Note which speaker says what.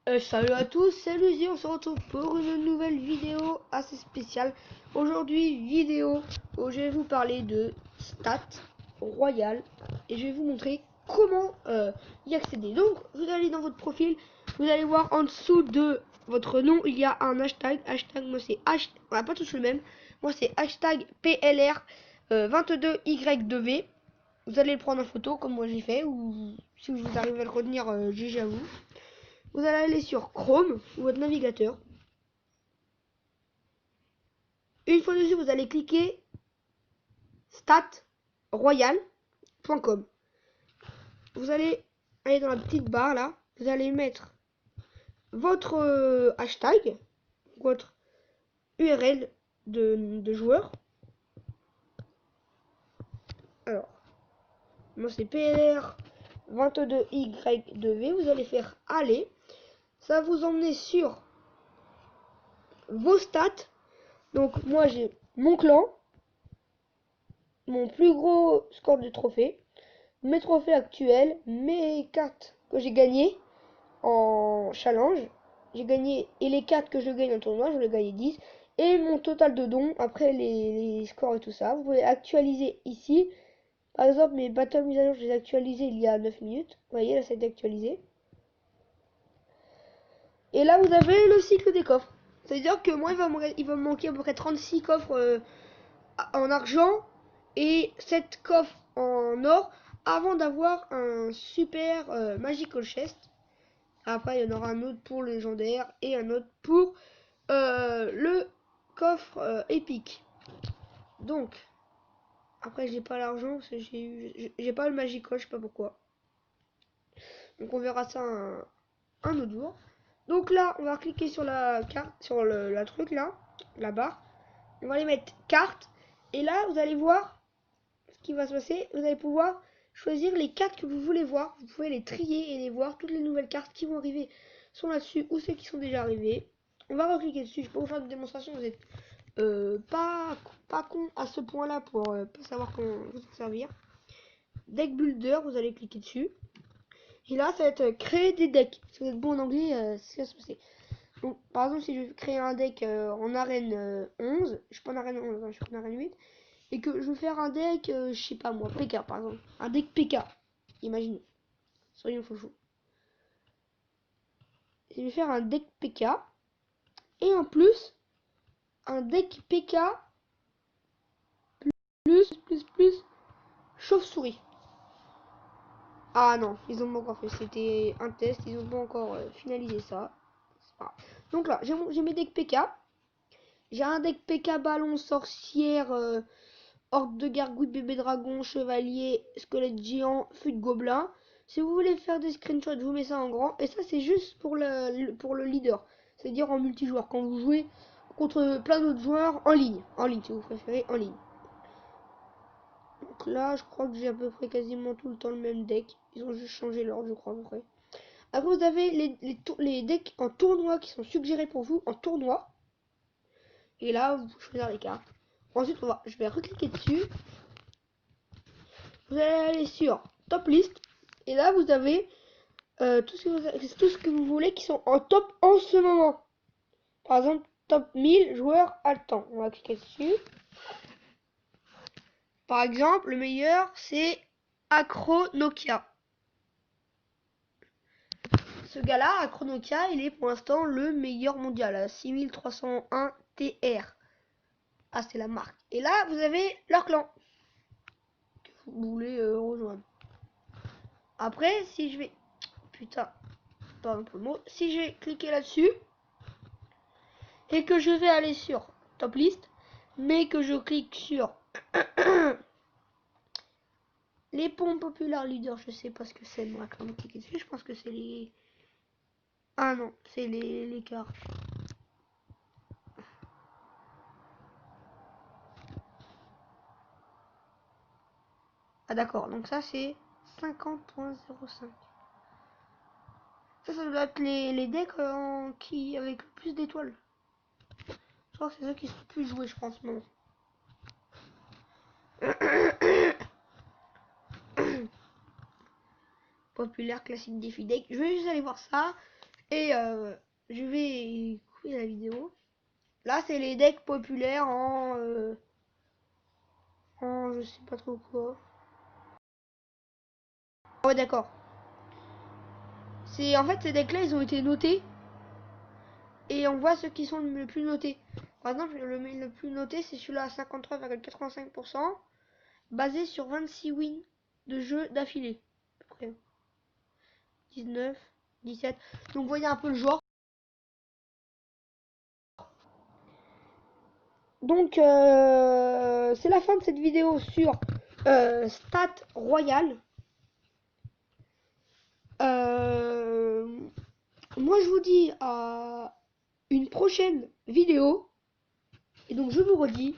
Speaker 1: Salut à tous, c'est Lucie, on se retrouve pour une nouvelle vidéo assez spéciale. Aujourd'hui, vidéo où je vais vous parler de Stats Royal et je vais vous montrer comment y accéder. Donc, vous allez dans votre profil, vous allez voir en dessous de votre nom, il y a un hashtag. Hashtag, moi c'est on n'a pas tous le même. Moi c'est hashtag PLR 22Y2V. Vous allez le prendre en photo comme moi j'ai fait, ou si vous arrivez à le retenir, GG à vous. Vous allez aller sur Chrome ou votre navigateur. Une fois dessus, vous allez cliquer statroyal.com. Vous allez aller dans la petite barre là. Vous allez mettre votre hashtag, votre URL de joueur. Alors, moi c'est PLR22Y2V. Vous allez faire aller. Ça va vous emmener sur vos stats. Donc moi j'ai mon clan, mon plus gros score de trophée, mes trophées actuels, mes cartes que j'ai gagnées en challenge. J'ai gagné, et les cartes que je gagne en tournoi, je vais gagner 10. Et mon total de dons, après les scores et tout ça. Vous pouvez actualiser ici. Par exemple, mes battle mise à jour, je les ai actualisés il y a 9 minutes. Vous voyez, là, ça a été actualisé. Et là, vous avez le cycle des coffres. C'est-à-dire que moi, il va me manquer à peu près 36 coffres en argent et 7 coffres en or avant d'avoir un super Magical Chest. Après, il y en aura un autre pour le légendaire et un autre pour le coffre épique. Donc, après, j'ai pas l'argent parce que j'ai pas le Magical, je sais pas pourquoi. Donc, on verra ça un autre jour. Donc là, on va cliquer sur la carte, sur la truc là, la barre. On va aller mettre carte. Et là, vous allez voir ce qui va se passer. Vous allez pouvoir choisir les cartes que vous voulez voir. Vous pouvez les trier et les voir. Toutes les nouvelles cartes qui vont arriver sont là-dessus ou celles qui sont déjà arrivées. On va recliquer dessus. Je peux vous faire une démonstration. Vous êtes pas con à ce point-là pour pas savoir comment vous en servir. Deck Builder, vous allez cliquer dessus. Et là, ça va être créer des decks. Si vous êtes bon en anglais, c'est ce qui va se passer. Donc, par exemple, si je veux créer un deck en arène 11, je suis pas en arène 11, je suis en arène 8, et que je veux faire un deck, je sais pas moi, PK par exemple. Un deck PK, imaginez. Soyons faux. Je vais faire un deck PK, et en plus, un deck PK plus chauve-souris. Ah non, ils ont pas encore fait, c'était un test, ils ont pas encore finalisé ça. Donc là, j'ai mes decks PK. J'ai un deck PK ballon, sorcière, horde de gargouilles, bébé dragon, chevalier, squelette géant, fût de gobelin. Si vous voulez faire des screenshots, je vous mets ça en grand. Et ça, c'est juste pour le leader. C'est-à-dire en multijoueur, quand vous jouez contre plein d'autres joueurs en ligne. En ligne, si vous préférez, en ligne. Donc là, je crois que j'ai à peu près quasiment tout le temps le même deck. Ils ont juste changé l'ordre, je crois, à peu près. Après, vous avez les decks en tournoi qui sont suggérés pour vous en tournoi. Et là, vous choisissez les cartes. Ensuite, je vais recliquer dessus. Vous allez aller sur Top List. Et là, vous avez tout ce que vous voulez qui sont en top en ce moment. Par exemple, top 1000 joueurs à le temps. On va cliquer dessus. Par exemple, le meilleur, c'est Acronokia. Ce gars-là, Acronokia, il est pour l'instant le meilleur mondial à 6301 TR. Ah, c'est la marque. Et là, vous avez leur clan que vous voulez rejoindre. Après, si je vais... Putain, pardon pour le mot. Si j'ai cliqué là-dessus et que je vais aller sur Top List, mais que je clique sur les pompes populaires leaders, je sais pas ce que c'est moi quand cliquer dessus, je pense que c'est les... Ah non, c'est les cartes. Ah d'accord, donc ça c'est 50.05. Ça doit être les decks qui avec le plus d'étoiles. Je crois que c'est ceux qui sont le plus joués, je pense, non. Populaire, classique, défi deck. Je vais juste aller voir ça. Et je vais couper la vidéo. Là, c'est les decks populaires en je sais pas trop quoi. Ah ouais, d'accord. C'est en fait ces decks là, ils ont été notés et on voit ceux qui sont le plus notés. Par exemple, le plus noté, c'est celui-là à 53,85%, basé sur 26 wins de jeux d'affilée. 19, 17. Donc vous voyez un peu le joueur. Donc c'est la fin de cette vidéo sur Stat Royal. Moi je vous dis à une prochaine vidéo. Et donc je vous redis,